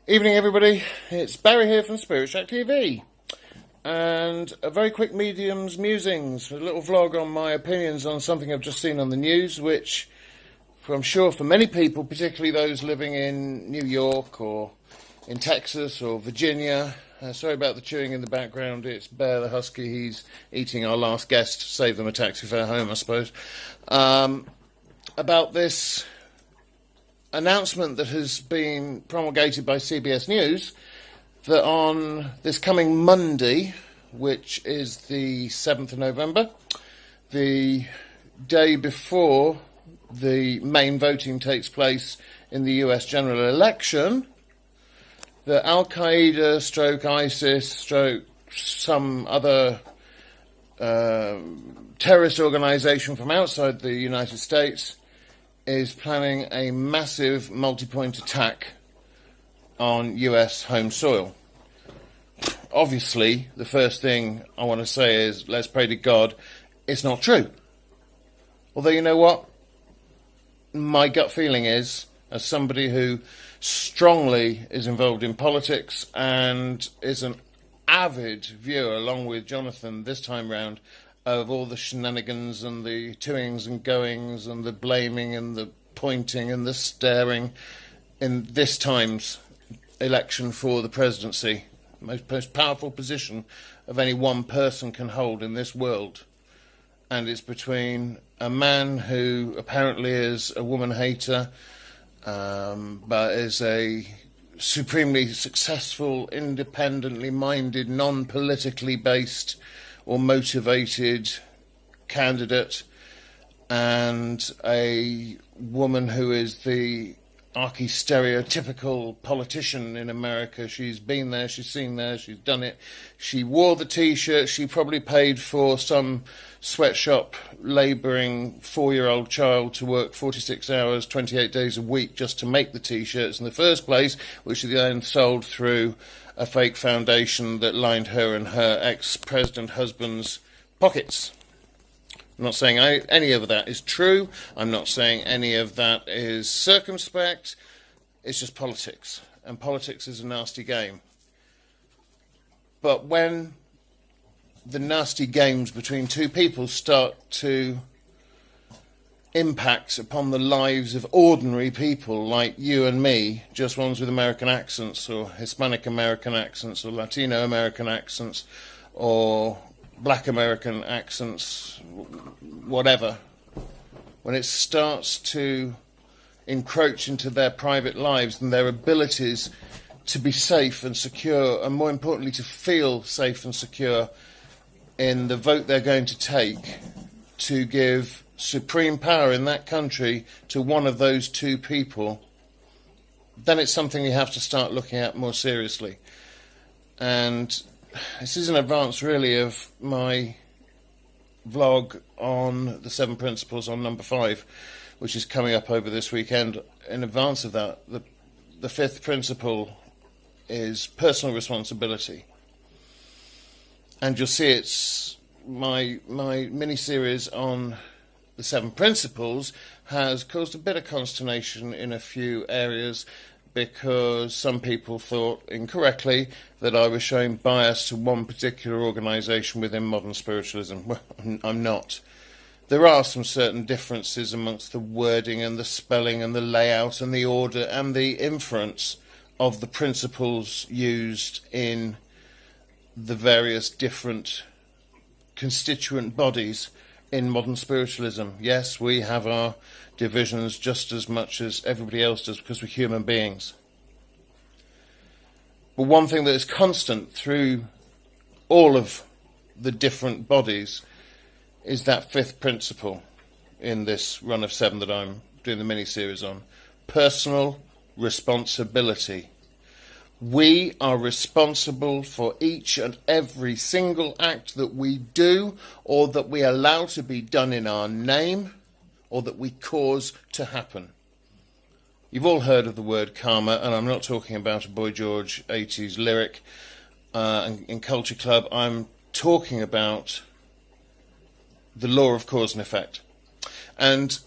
Evening, everybody. It's Barry here from Spirit Shack TV, and a very quick medium's musings, a little vlog on my opinions on something I've just seen on the news, which I'm sure for many people, particularly those living in New York or in Texas or Virginia, sorry about the chewing in the background, it's Bear the Husky, he's eating our last guest, save them a taxi fare home, I suppose, about this announcement that has been promulgated by CBS News that on this coming Monday, which is the 7th of November, the day before the main voting takes place in the US general election, that Al-Qaeda stroke ISIS stroke some other terrorist organisation from outside the United States is planning a massive multi-point attack on US home soil. Obviously, the first thing I want to say is, let's pray to God, it's not true. Although, you know what? My gut feeling is, as somebody who strongly is involved in politics and is an avid viewer, along with Jonathan this time round, of all the shenanigans and the toings and goings and the blaming and the pointing and the staring in this time's election for the presidency, most powerful position of any one person can hold in this world. And it's between a man who apparently is a woman hater, but is a supremely successful, independently minded, non-politically based or motivated candidate, and a woman who is the archi-stereotypical politician in America. She's been there, she's seen there, she's done it. She wore the T-shirt, she probably paid for some sweatshop labouring 4-year-old child to work 46 hours, 28 days a week just to make the T-shirts in the first place, which she then sold through a fake foundation that lined her and her ex-president husband's pockets. I'm not saying any of that is true. I'm not saying any of that is circumspect. It's just politics. And politics is a nasty game. But when the nasty games between two people start to impact upon the lives of ordinary people like you and me, just ones with American accents or Hispanic American accents or Latino American accents or Black American accents, whatever, when it starts to encroach into their private lives and their abilities to be safe and secure, and more importantly to feel safe and secure in the vote they're going to take to give supreme power in that country to one of those two people, then it's something you have to start looking at more seriously. And this is an advance really of my vlog on the 7 principles on number 5, which is coming up over this weekend. In advance of that, the 5th principle is personal responsibility. And you'll see it's my mini-series on the 7 principles has caused a bit of consternation in a few areas, because some people thought incorrectly that I was showing bias to one particular organisation within modern spiritualism. Well, I'm not. There are some certain differences amongst the wording and the spelling and the layout and the order and the inference of the principles used in the various different constituent bodies in modern spiritualism. Yes, we have our divisions just as much as everybody else does because we're human beings. But one thing that is constant through all of the different bodies is that 5th principle in this run of 7 that I'm doing the mini-series on. Personal responsibility. We are responsible for each and every single act that we do or that we allow to be done in our name or that we cause to happen. You've all heard of the word karma, and I'm not talking about a Boy George 80s lyric in Culture Club. I'm talking about the law of cause and effect. And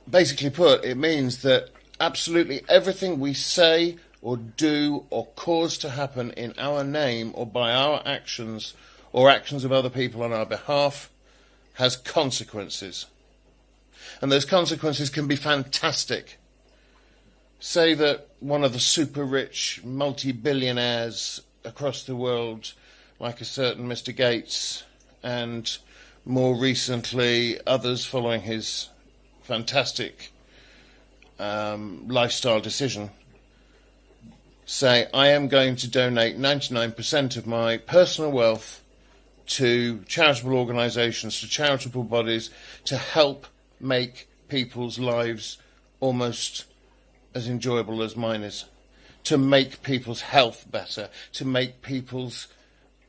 basically put, it means that absolutely everything we say or do or cause to happen in our name or by our actions or actions of other people on our behalf has consequences. And those consequences can be fantastic. Say that one of the super rich multi-billionaires across the world, like a certain Mr. Gates, and more recently others following his fantastic lifestyle decision, say, I am going to donate 99% of my personal wealth to charitable organisations, to charitable bodies, to help make people's lives almost as enjoyable as mine is, to make people's health better, to make people's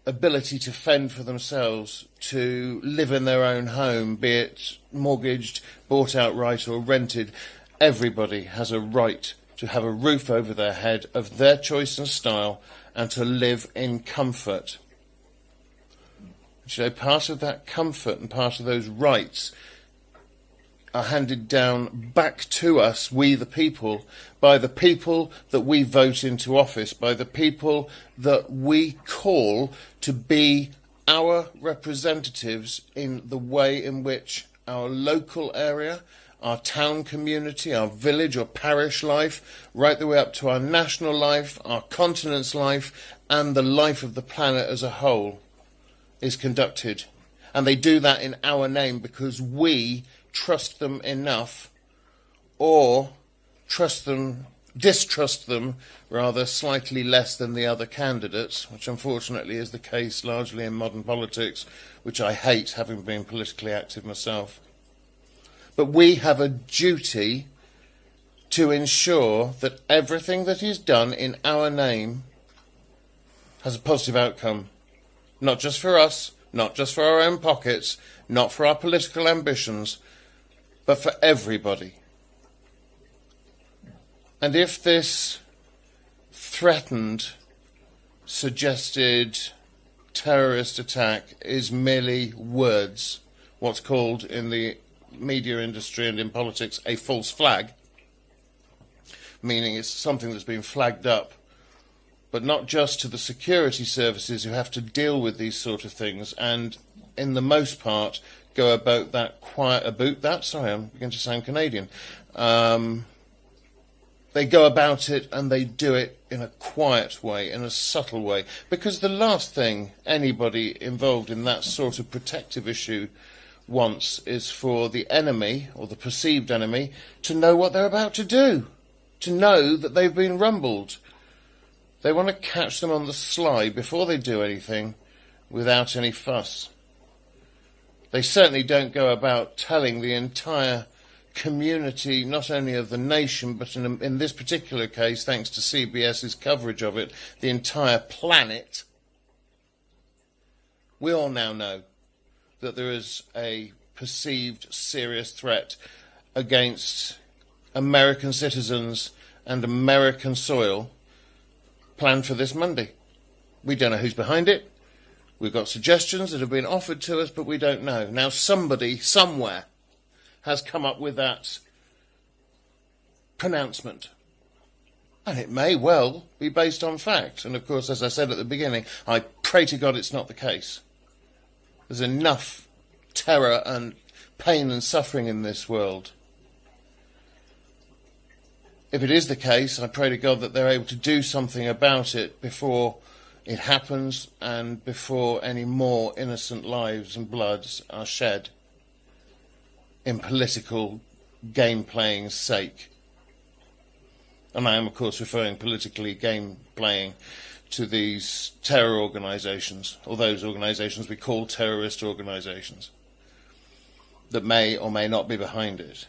ability to fend for themselves, to live in their own home, be it mortgaged, bought outright or rented. Everybody has a right to have a roof over their head of their choice and style and to live in comfort. So part of that comfort and part of those rights are handed down back to us, we the people, by the people that we vote into office, by the people that we call to be our representatives in the way in which our local area, our town community, our village or parish life, right the way up to our national life, our continent's life, and the life of the planet as a whole is conducted. And they do that in our name because we trust them enough, or distrust them rather slightly less than the other candidates, which unfortunately is the case largely in modern politics, which I hate, having been politically active myself. But we have a duty to ensure that everything that is done in our name has a positive outcome, not just for us, not just for our own pockets, not for our political ambitions, but for everybody. And if this threatened, suggested terrorist attack is merely words, what's called in the media industry and in politics a false flag, meaning it's something that's been flagged up, but not just to the security services who have to deal with these sort of things and, in the most part, go about that I'm beginning to sound Canadian. They go about it and they do it in a quiet way, in a subtle way, because the last thing anybody involved in that sort of protective issue wants is for the enemy, or the perceived enemy, to know what they're about to do, to know that they've been rumbled. They want to catch them on the sly before they do anything, without any fuss. They certainly don't go about telling the entire community, not only of the nation, but in this particular case, thanks to CBS's coverage of it, the entire planet. We all now know that there is a perceived serious threat against American citizens and American soil planned for this Monday. We don't know who's behind it. We've got suggestions that have been offered to us, but we don't know. Now somebody, somewhere, has come up with that pronouncement. And it may well be based on fact. And of course, as I said at the beginning, I pray to God it's not the case. There's enough terror and pain and suffering in this world. If it is the case, I pray to God that they're able to do something about it before it happens and before any more innocent lives and bloods are shed in political game-playing's sake. And I am, of course, referring politically game-playing to these terror organisations, or those organisations we call terrorist organisations, that may or may not be behind it.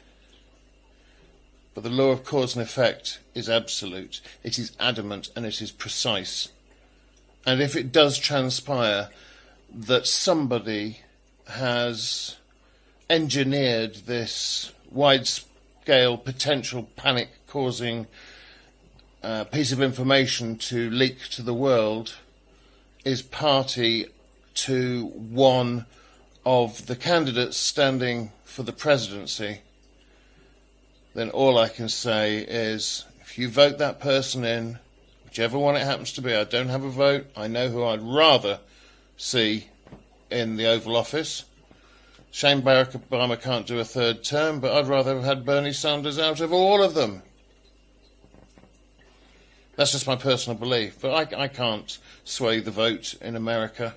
But the law of cause and effect is absolute, it is adamant, and it is precise. And if it does transpire that somebody has engineered this wide-scale potential panic-causing piece of information to leak to the world, is party to one of the candidates standing for the presidency, then all I can say is, if you vote that person in, whichever one it happens to be. I don't have a vote. I know who I'd rather see in the Oval Office. Shame Barack Obama can't do a third term, but I'd rather have had Bernie Sanders out of all of them. That's just my personal belief, but I can't sway the vote in America.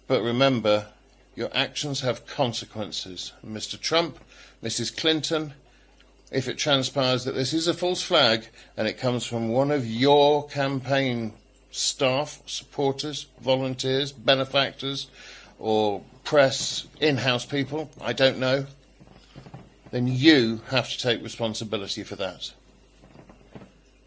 But remember, your actions have consequences. Mr. Trump, Mrs. Clinton, if it transpires that this is a false flag and it comes from one of your campaign staff, supporters, volunteers, benefactors, or press, in-house people, I don't know, then you have to take responsibility for that.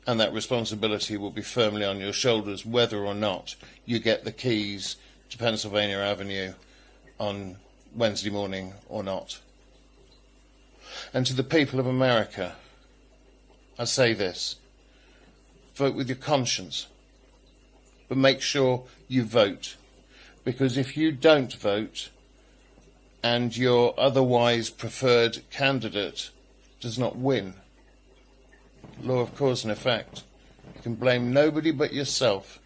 And that responsibility will be firmly on your shoulders whether or not you get the keys to Pennsylvania Avenue on Wednesday morning or not. And to the people of America, I say this: vote with your conscience, but make sure you vote. Because if you don't vote and your otherwise preferred candidate does not win, law of cause and effect, you can blame nobody but yourself.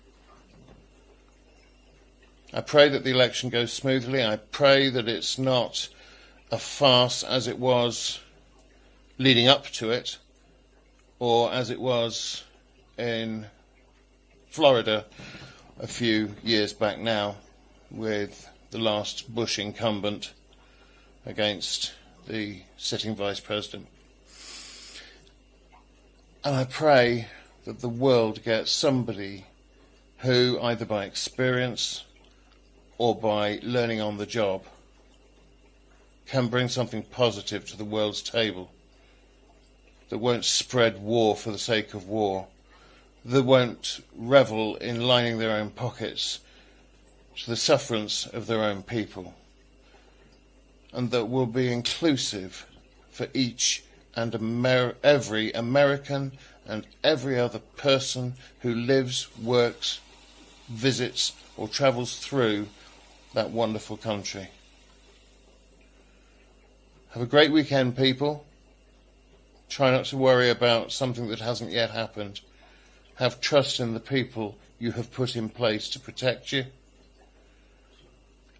I pray that the election goes smoothly. I pray that it's not a farce as it was leading up to it, or as it was in Florida a few years back now, with the last Bush incumbent against the sitting vice president. And I pray that the world gets somebody who, either by experience or by learning on the job, can bring something positive to the world's table, that won't spread war for the sake of war, that won't revel in lining their own pockets to the sufferance of their own people, and that will be inclusive for each and every American and every other person who lives, works, visits, or travels through that wonderful country. Have a great weekend, people. Try not to worry about something that hasn't yet happened. Have trust in the people you have put in place to protect you.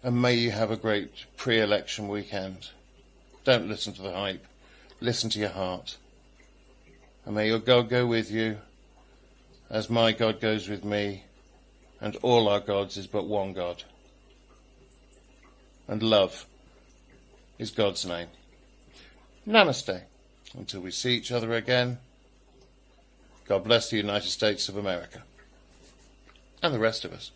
And may you have a great pre-election weekend. Don't listen to the hype. Listen to your heart. And may your God go with you, as my God goes with me, and all our gods is but one God. And love is God's name. Namaste. Until we see each other again, God bless the United States of America and the rest of us.